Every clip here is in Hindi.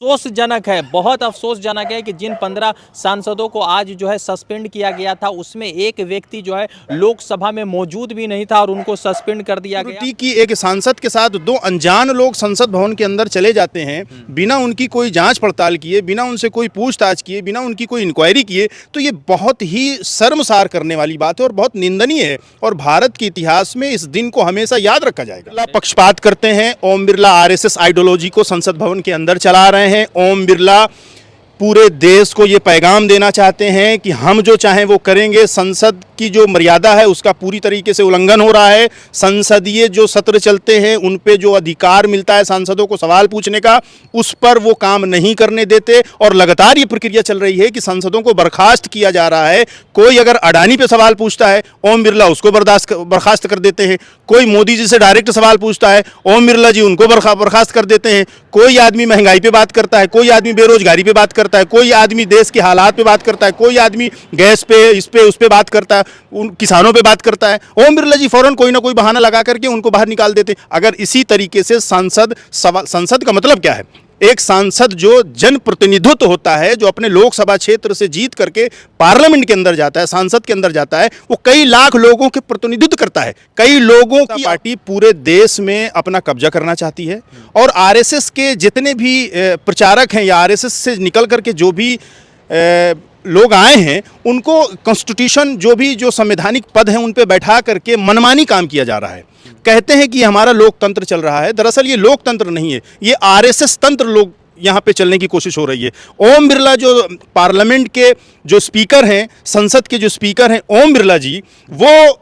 अफसोसजनक है, बहुत अफसोसजनक है कि जिन 15 सांसदों को आज जो है सस्पेंड किया गया था, उसमें एक व्यक्ति जो है लोकसभा में मौजूद भी नहीं था और उनको सस्पेंड कर दिया गया। की एक सांसद के साथ दो अनजान लोग संसद भवन के अंदर चले जाते हैं बिना उनकी कोई जांच पड़ताल किए, बिना उनसे कोई पूछताछ किए, बिना उनकी कोई इंक्वायरी किए, तो ये बहुत ही शर्मसार करने वाली बात है और बहुत निंदनीय है। और भारत के इतिहास में इस दिन को हमेशा याद रखा जाएगा। पक्षपात करते हैं। ओम बिरला आरएसएस आइडियोलॉजी को संसद भवन के अंदर चला रहे हैं। ओम बिरला पूरे देश को ये पैगाम देना चाहते हैं कि हम जो चाहें वो करेंगे। संसद की जो मर्यादा है उसका पूरी तरीके से उल्लंघन हो रहा है। संसदीय जो सत्र चलते हैं उन पे जो अधिकार मिलता है सांसदों को सवाल पूछने का, उस पर वो काम नहीं करने देते। और लगातार ये प्रक्रिया चल रही है कि सांसदों को बर्खास्त किया जा रहा है। कोई अगर अडानी पे सवाल पूछता है, ओम बिरला उसको बर्खास्त कर देते हैं। कोई मोदी जी से डायरेक्ट सवाल पूछता है, ओम बिरला जी उनको बर्खास्त कर देते हैं। कोई आदमी महंगाई पे बात करता है, कोई आदमी बेरोजगारी पे बात करता है, कोई आदमी देश के हालात पे बात करता है, कोई आदमी गैस पे इस पे उस पे बात करता है, उन किसानों पे बात करता है। ओम बिरला जी फौरन कोई ना कोई बहाना लगा करके उनको बाहर निकाल देते। अगर इसी तरीके से संसद का मतलब क्या है? एक सांसद जो जनप्रतिनिधित्व होता है, जो अपने लोकसभा क्षेत्र से जीत करके पार्लियामेंट के अंदर जाता है, सांसद के अंदर जाता है, वो कई लाख लोगों के प्रतिनिधित्व करता है। कई लोगों की पार्टी पूरे देश में अपना कब्जा करना चाहती है। और आरएसएस के जितने भी प्रचारक हैं या आरएसएस से निकल करके जो भी लोग आए हैं, उनको कॉन्स्टिट्यूशन जो संवैधानिक पद हैं उन पे बैठा करके मनमानी काम किया जा रहा है। कहते हैं कि हमारा लोकतंत्र चल रहा है, दरअसल ये लोकतंत्र नहीं है, ये आरएसएस तंत्र लोग यहाँ पे चलने की कोशिश हो रही है। ओम बिरला जो पार्लियामेंट के जो स्पीकर हैं, संसद के जो स्पीकर हैं ओम बिरला जी, वो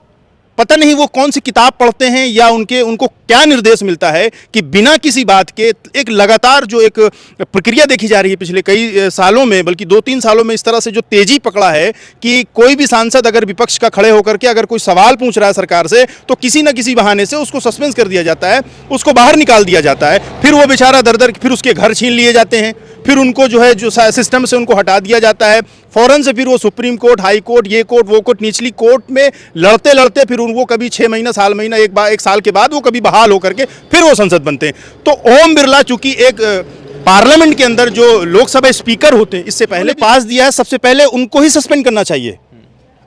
पता नहीं वो कौन सी किताब पढ़ते हैं या उनको क्या निर्देश मिलता है कि बिना किसी बात के एक लगातार जो एक प्रक्रिया देखी जा रही है पिछले कई सालों में, बल्कि 2-3 सालों में, इस तरह से जो तेजी पकड़ा है कि कोई भी सांसद अगर विपक्ष का खड़े होकर के अगर कोई सवाल पूछ रहा है सरकार से, तो किसी न किसी बहाने से उसको सस्पेंस कर दिया जाता है, उसको बाहर निकाल दिया जाता है। फिर वो बेचारा दर फिर उसके घर छीन लिए जाते हैं, फिर उनको जो सिस्टम से उनको हटा दिया जाता है। फौरन से फिर वो सुप्रीम कोर्ट, हाई कोर्ट, ये कोर्ट, वो कोर्ट, निचली कोर्ट में लड़ते लड़ते फिर वो कभी 6 महीना, साल महीना, एक साल के बाद वो कभी बहाल होकर के फिर वो संसद बनते हैं। तो ओम बिरला चूंकि एक पार्लियामेंट के अंदर जो लोकसभा स्पीकर होते हैं, इससे पहले पास दिया है, सबसे पहले उनको ही सस्पेंड करना चाहिए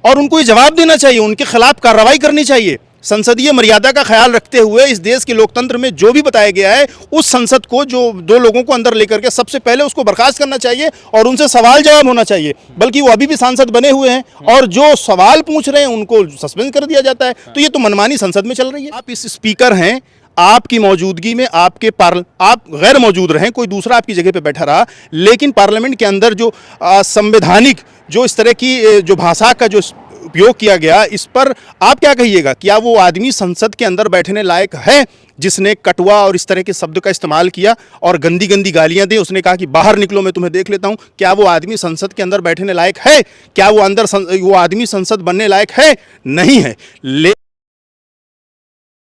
और उनको ही जवाब देना चाहिए, उनके खिलाफ कार्रवाई करनी चाहिए। संसदीय मर्यादा का ख्याल रखते हुए इस देश के लोकतंत्र में जो भी बताया गया है, उस संसद को जो 2 लोगों को अंदर लेकर के सबसे पहले उसको बर्खास्त करना चाहिए और उनसे सवाल जवाब होना चाहिए। बल्कि वो अभी भी सांसद बने हुए हैं और जो सवाल पूछ रहे हैं उनको सस्पेंड कर दिया जाता है। तो ये तो मनमानी संसद में चल रही है। आप इस स्पीकर हैं, आपकी मौजूदगी में आप गैर मौजूद रहें, कोई दूसरा आपकी जगह पे बैठा रहा, लेकिन पार्लियामेंट के अंदर जो संवैधानिक जो इस तरह की जो भाषा का जो उपयोग किया गया, इस पर आप क्या कहिएगा? क्या वो आदमी संसद के अंदर बैठने लायक है जिसने कटुआ और इस तरह के शब्द का इस्तेमाल किया और गंदी गंदी गालियां दी? उसने कहा कि बाहर निकलो, मैं तुम्हें देख लेता हूं। क्या वो आदमी संसद के अंदर बैठने लायक है? क्या वो आदमी संसद बनने लायक है? नहीं है।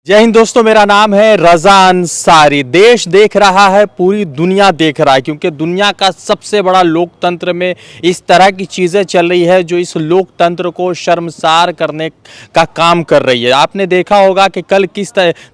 जय हिंद दोस्तों, मेरा नाम है रजा अंसारी। देश देख रहा है, पूरी दुनिया देख रहा है, क्योंकि दुनिया का सबसे बड़ा लोकतंत्र में इस तरह की चीज़ें चल रही है जो इस लोकतंत्र को शर्मसार करने का काम कर रही है। आपने देखा होगा कि कल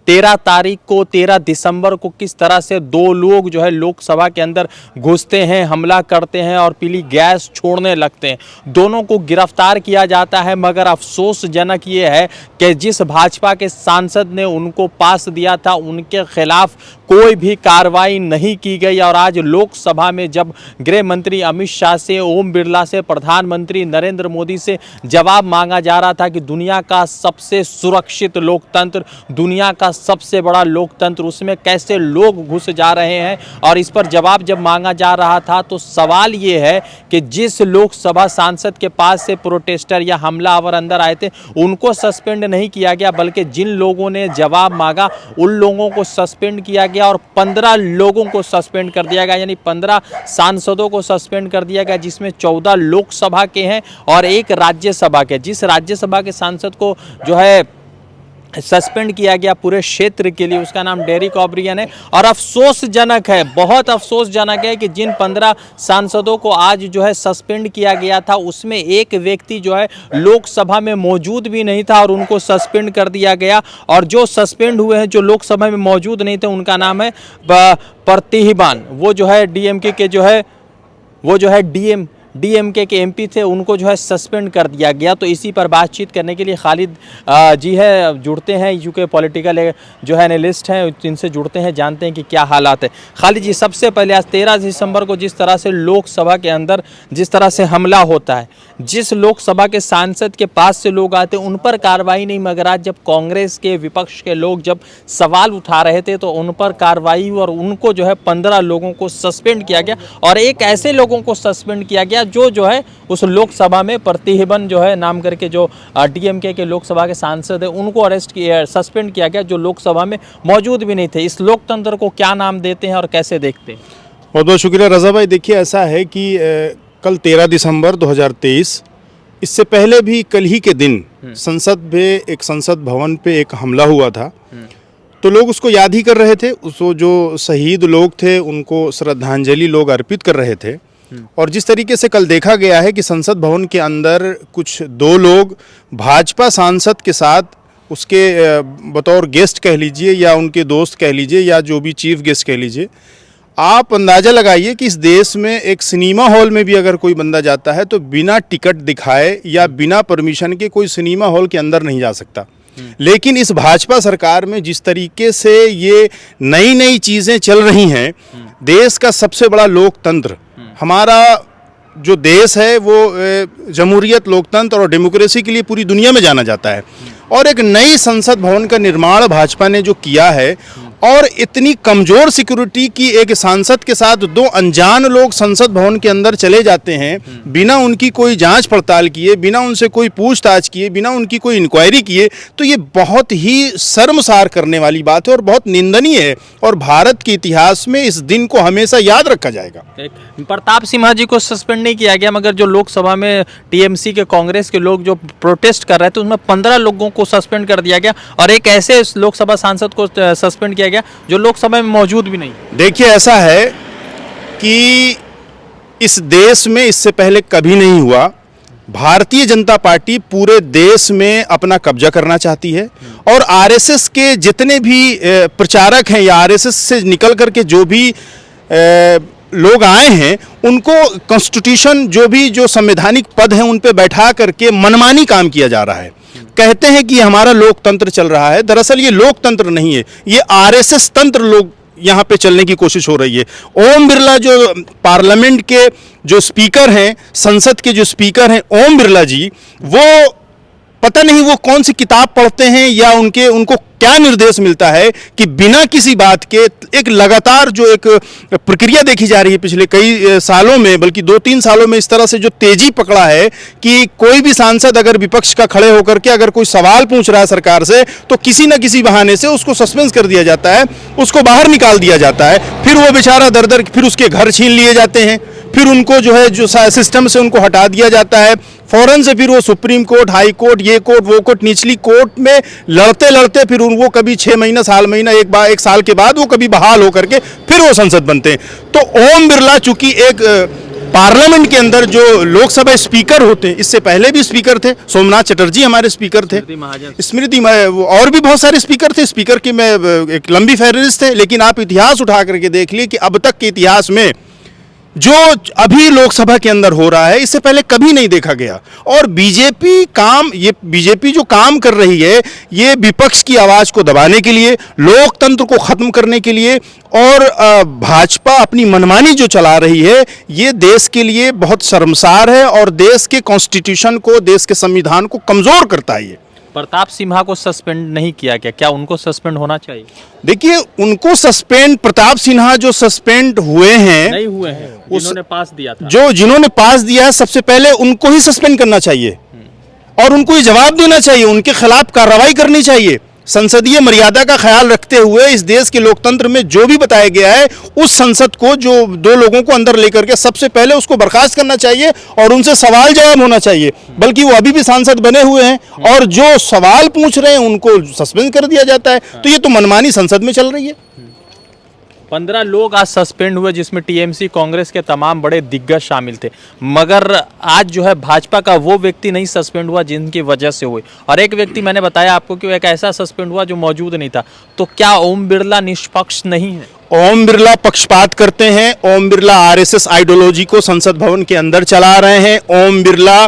13 दिसंबर को किस तरह से 2 लोग जो है लोकसभा के अंदर घुसते हैं, हमला करते हैं और पीली गैस छोड़ने लगते हैं। दोनों को गिरफ्तार किया जाता है, मगर अफसोसजनक ये है कि जिस भाजपा के सांसद ने उनको पास दिया था, उनके खिलाफ कोई भी कार्रवाई नहीं की गई। और आज लोकसभा में जब गृह मंत्री अमित शाह से, ओम बिरला से, प्रधानमंत्री नरेंद्र मोदी से जवाब मांगा जा रहा था कि दुनिया का सबसे सुरक्षित लोकतंत्र, दुनिया का सबसे बड़ा लोकतंत्र, उसमें कैसे लोग घुस जा रहे हैं, और इस पर जवाब जब मांगा जा रहा था, तो सवाल ये है कि जिस लोकसभा सांसद के पास से प्रोटेस्टर या हमलावर अंदर आए थे, उनको सस्पेंड नहीं किया गया, बल्कि जिन लोगों ने जवाब मांगा उन लोगों को सस्पेंड किया गया और 15 लोगों को सस्पेंड कर दिया गया। यानी 15 सांसदों को सस्पेंड कर दिया गया, जिसमें 14 लोकसभा के हैं और 1 राज्यसभा के। जिस राज्यसभा के सांसद को जो है सस्पेंड किया गया पूरे क्षेत्र के लिए। उसका नाम डेरिक ओब्रियन है और अफसोसजनक है, बहुत अफसोसजनक है कि जिन 15 सांसदों को आज जो है सस्पेंड किया गया था उसमें एक व्यक्ति जो है लोकसभा में मौजूद भी नहीं था और उनको सस्पेंड कर दिया गया। और जो सस्पेंड हुए हैं जो लोकसभा में मौजूद नहीं थे उनका नाम है प्रतिभान, वो जो है डीएमके के जो है वो जो है डीएमके के एमपी थे, उनको जो है सस्पेंड कर दिया गया। तो इसी पर बातचीत करने के लिए खालिद जी है जुड़ते हैं, यूके पॉलिटिकल जो है एनालिस्ट हैं, इनसे जुड़ते हैं, जानते हैं कि क्या हालात है। खालिद जी, सबसे पहले आज 13 दिसंबर को जिस तरह से लोकसभा के अंदर जिस तरह से हमला होता है, जिस लोकसभा के सांसद के पास से लोग आते उन पर कार्रवाई नहीं, मगर आज जब कांग्रेस के विपक्ष के लोग जब सवाल उठा रहे थे तो उन पर कार्रवाई हुई और उनको जो है 15 लोगों को सस्पेंड किया गया और एक ऐसे लोगों को सस्पेंड किया गया जो है उस लोकसभा में प्रतिभान जो है नाम करके जो डीएमके के लोकसभा के सांसद है उनको अरेस्ट किया, सस्पेंड किया गया, जो लोकसभा में मौजूद भी नहीं थे। इस लोकतंत्र को क्या नाम देते हैं और कैसे देखते हैं? बहुत बहुत शुक्रिया रज़ा भाई। देखिए, ऐसा है कि कल 13 दिसंबर 2023, इससे पहले भी कल ही के दिन संसद में एक संसद भवन पे एक हमला हुआ था, तो लोग उसको याद ही कर रहे थे। उसको जो शहीद लोग थे उनको श्रद्धांजलि लोग अर्पित कर रहे थे। और जिस तरीके से कल देखा गया है कि संसद भवन के अंदर कुछ 2 लोग भाजपा सांसद के साथ उसके बतौर गेस्ट कह लीजिए या उनके दोस्त कह लीजिए या जो भी चीफ गेस्ट कह लीजिए, आप अंदाज़ा लगाइए कि इस देश में एक सिनेमा हॉल में भी अगर कोई बंदा जाता है तो बिना टिकट दिखाए या बिना परमिशन के कोई सिनेमा हॉल के अंदर नहीं जा सकता। लेकिन इस भाजपा सरकार में जिस तरीके से ये नई नई चीज़ें चल रही हैं, देश का सबसे बड़ा लोकतंत्र, हमारा जो देश है वो जमहूरियत, लोकतंत्र और डेमोक्रेसी के लिए पूरी दुनिया में जाना जाता है, और एक नई संसद भवन का निर्माण भाजपा ने जो किया है और इतनी कमज़ोर सिक्योरिटी की एक सांसद के साथ 2 अनजान लोग संसद भवन के अंदर चले जाते हैं बिना उनकी कोई जांच पड़ताल किए, बिना उनसे कोई पूछताछ किए, बिना उनकी कोई इंक्वायरी किए, तो ये बहुत ही शर्मसार करने वाली बात है और बहुत निंदनीय है और भारत के इतिहास में इस दिन को हमेशा याद रखा जाएगा। प्रताप सिन्हा जी को सस्पेंड नहीं किया गया, मगर जो लोकसभा में टीएमसी के कांग्रेस के लोग जो प्रोटेस्ट कर रहे थे उसमें 15 लोगों को सस्पेंड कर दिया गया और एक ऐसे लोकसभा सांसद को सस्पेंड किया गया जो लोकसभा में मौजूद भी नहीं। देखिए, ऐसा है कि इस देश में इससे पहले कभी नहीं हुआ। भारतीय जनता पार्टी पूरे देश में अपना कब्जा करना चाहती है और आरएसएस के जितने भी प्रचारक हैं या आरएसएस से निकल करके जो भी लोग आए हैं उनको कॉन्स्टिट्यूशन जो संवैधानिक पद हैं उन पे बैठा करके मनमानी काम किया जा रहा है। कहते हैं कि हमारा लोकतंत्र चल रहा है, दरअसल ये लोकतंत्र नहीं है, ये आरएसएस तंत्र लोग यहाँ पे चलने की कोशिश हो रही है। ओम बिरला जो पार्लियामेंट के जो स्पीकर हैं, संसद के जो स्पीकर हैं ओम बिरला जी, वो पता नहीं वो कौन सी किताब पढ़ते हैं या उनको क्या निर्देश मिलता है कि बिना किसी बात के एक लगातार जो एक प्रक्रिया देखी जा रही है पिछले कई सालों में, बल्कि 2-3 सालों में, इस तरह से जो तेजी पकड़ा है कि कोई भी सांसद अगर विपक्ष का खड़े होकर के अगर कोई सवाल पूछ रहा है सरकार से तो किसी न किसी बहाने से उसको सस्पेंस कर दिया जाता है, उसको बाहर निकाल दिया जाता है, फिर वो बेचारा दर फिर उसके घर छीन लिए जाते हैं, फिर उनको जो है जो सिस्टम से उनको हटा दिया जाता है, फौरन से फिर वो सुप्रीम कोर्ट, हाई कोर्ट, ये कोर्ट, वो कोर्ट, निचली कोर्ट में लड़ते लड़ते फिर वो कभी 6 महीना, साल महीना, एक साल के बाद वो कभी बहाल होकर के फिर वो संसद बनते हैं। तो ओम बिरला चूंकि एक पार्लियामेंट के अंदर जो लोकसभा स्पीकर होते हैं, इससे पहले भी स्पीकर थे, सोमनाथ चटर्जी हमारे स्पीकर थे, स्मृति और भी बहुत सारे स्पीकर थे, स्पीकर की मैं एक लंबी फहरिस्त है, लेकिन आप इतिहास उठा करके देख लिए कि अब तक के इतिहास में जो अभी लोकसभा के अंदर हो रहा है इससे पहले कभी नहीं देखा गया। और बीजेपी जो काम कर रही है ये विपक्ष की आवाज को दबाने के लिए, लोकतंत्र को खत्म करने के लिए, और भाजपा अपनी मनमानी जो चला रही है ये देश के लिए बहुत शर्मसार है और देश के कॉन्स्टिट्यूशन को, देश के संविधान को कमजोर करता है। प्रताप सिन्हा को सस्पेंड नहीं किया गया, क्या उनको सस्पेंड होना चाहिए? देखिए, उनको सस्पेंड, प्रताप सिन्हा जो सस्पेंड हुए हैं, नहीं हुए हैं, जिन्होंने पास दिया था, जिन्होंने पास दिया है, सबसे पहले उनको ही सस्पेंड करना चाहिए और उनको ये जवाब देना चाहिए, उनके खिलाफ कार्रवाई करनी चाहिए। संसदीय मर्यादा का ख्याल रखते हुए इस देश के लोकतंत्र में जो भी बताया गया है, उस संसद को जो 2 लोगों को अंदर लेकर के सबसे पहले उसको बर्खास्त करना चाहिए और उनसे सवाल जवाब होना चाहिए। बल्कि वो अभी भी सांसद बने हुए हैं और जो सवाल पूछ रहे हैं उनको सस्पेंड कर दिया जाता है। तो ये तो मनमानी संसद में चल रही है। 15 लोग आज सस्पेंड हुए, जिसमें टीएमसी कांग्रेस के तमाम बड़े दिग्गज शामिल थे, मगर आज जो है भाजपा का वो व्यक्ति नहीं सस्पेंड हुआ जिनकी वजह से हुए, और एक व्यक्ति मैंने बताया आपको कि वो एक ऐसा सस्पेंड हुआ जो मौजूद नहीं था। तो क्या ओम बिरला निष्पक्ष नहीं है? ओम बिरला पक्षपात करते हैं। ओम बिरला आरएसएस आइडियोलॉजी को संसद भवन के अंदर चला रहे हैं। ओम बिरला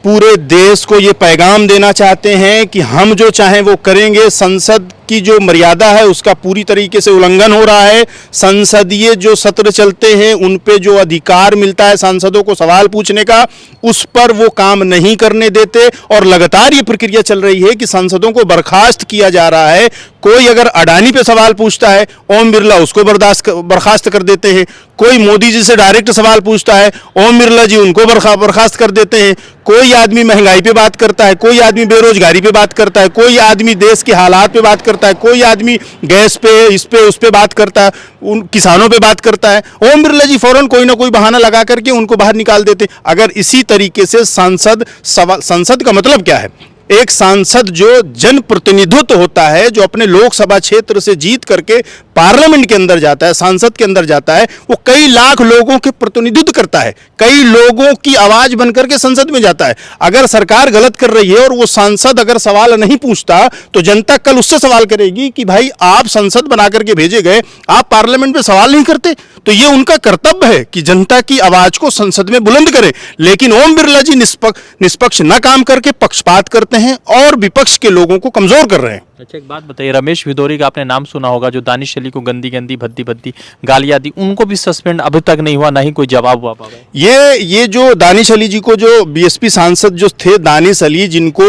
पूरे देश को ये पैगाम देना चाहते हैं कि हम जो चाहें वो करेंगे। संसद की जो मर्यादा है उसका पूरी तरीके से उल्लंघन हो रहा है। संसदीय जो सत्र चलते हैं उन पे जो अधिकार मिलता है सांसदों को सवाल पूछने का, उस पर वो काम नहीं करने देते और लगातार ये प्रक्रिया चल रही है कि सांसदों को बर्खास्त किया जा रहा है। कोई अगर अडानी पे सवाल पूछता है, ओम बिरला उसको बर्खास्त कर देते हैं। कोई मोदी जी से डायरेक्ट सवाल पूछता है, ओम बिरला जी उनको बर्खास्त कर देते हैं। कोई आदमी महंगाई पे बात करता है, कोई आदमी बेरोजगारी पे बात करता है, कोई आदमी देश के हालात पे बात करता है, कोई आदमी गैस पे उस पे बात करता है, उन किसानों पे बात करता है। ओम बिरला जी फौरन कोई ना कोई बहाना लगा करके उनको बाहर निकाल देते। अगर इसी तरीके से संसद का मतलब क्या है? एक सांसद जो जनप्रतिनिधित्व होता है, जो अपने लोकसभा क्षेत्र से जीत करके पार्लियामेंट के अंदर जाता है, संसद के अंदर जाता है, वो कई लाख लोगों के प्रतिनिधित्व करता है, कई लोगों की आवाज बनकर के संसद में जाता है। अगर सरकार गलत कर रही है और वो सांसद अगर सवाल नहीं पूछता तो जनता कल उससे सवाल करेगी कि भाई आप संसद बना करके भेजे गए, आप पार्लियामेंट में सवाल नहीं करते। तो ये उनका कर्तव्य है कि जनता की आवाज को संसद में बुलंद करें। लेकिन ओम बिरला जी निष्पक्ष न काम करके पक्षपात करते हैं और विपक्ष के लोगों को कमजोर कर रहे हैं। अच्छा, एक बात बताइए, रमेश भिदोरी का आपने नाम सुना होगा, जो दानिश अली को गंदी गंदी भद्दी भद्दी गालियां दी, उनको भी सस्पेंड अभी तक नहीं हुआ, ना ही कोई जवाब हुआ पावा। ये जो दानिश अली जी को, जो बीएसपी सांसद जो थे दानिश अली, जिनको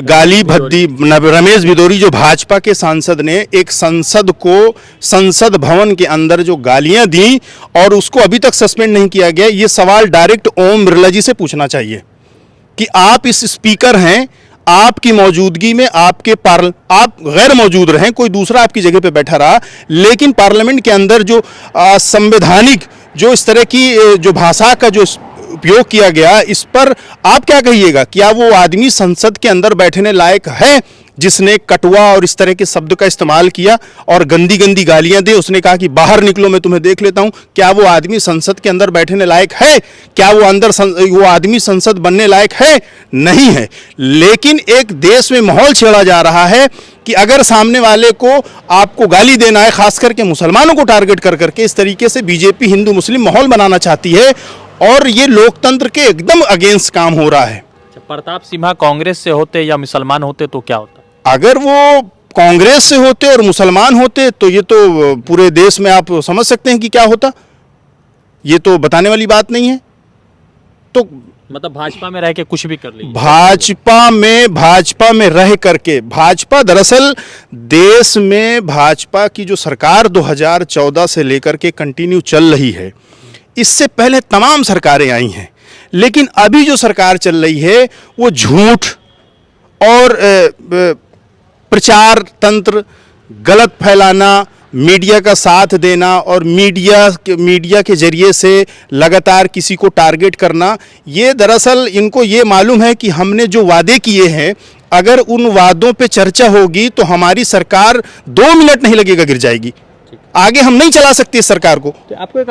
गाली भद्दी, रमेश भिदोरी जो भाजपा के सांसद ने एक सांसद को संसद भवन के अंदर जो गालियां दी और उसको अभी तक सस्पेंड नहीं किया गया। ये सवाल डायरेक्ट ओम बिरला जी से पूछना चाहिए कि आप इस स्पीकर हैं, आपकी मौजूदगी में आप गैर मौजूद रहें, कोई दूसरा आपकी जगह पे बैठा रहा, लेकिन पार्लियामेंट के अंदर जो संवैधानिक जो इस तरह की जो भाषा का जो उपयोग किया गया, इस पर आप क्या कहिएगा? क्या वो आदमी संसद के अंदर बैठने लायक है जिसने कटुआ और इस तरह के शब्द का इस्तेमाल किया और गंदी गंदी गालियां दी? उसने कहा कि बाहर निकलो, मैं तुम्हें देख लेता हूं। क्या वो आदमी संसद के अंदर बैठने लायक है? क्या वो आदमी संसद बनने लायक है? नहीं है। लेकिन एक देश में माहौल छेड़ा जा रहा है कि अगर सामने वाले को आपको गाली देना है, खास करके मुसलमानों को टारगेट कर करके, इस तरीके से बीजेपी हिंदू मुस्लिम माहौल बनाना चाहती है और ये लोकतंत्र के एकदम अगेंस्ट काम हो रहा है। प्रताप सिम्हा कांग्रेस से होते या मुसलमान होते तो क्या होता? अगर वो कांग्रेस से होते और मुसलमान होते तो ये तो पूरे देश में आप समझ सकते हैं कि क्या होता। ये तो बताने वाली बात नहीं है। तो मतलब भाजपा में रह के कुछ भी कर ली। भाजपा में रह करके, भाजपा दरअसल देश में भाजपा की जो सरकार 2014 से लेकर के कंटिन्यू चल रही है, इससे पहले तमाम सरकारें आई हैं, लेकिन अभी जो सरकार चल रही है वो झूठ और प्रचार तंत्र, गलत फैलाना, मीडिया का साथ देना और मीडिया के जरिए से लगातार किसी को टारगेट करना, ये दरअसल इनको ये मालूम है कि हमने जो वादे किए हैं, अगर उन वादों पे चर्चा होगी तो हमारी सरकार 2 मिनट नहीं लगेगा गिर जाएगी। आगे हम नहीं चला सकते इस सरकार को। तो आपको एक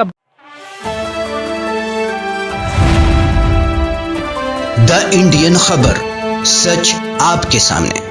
द इंडियन खबर, सच आपके सामने।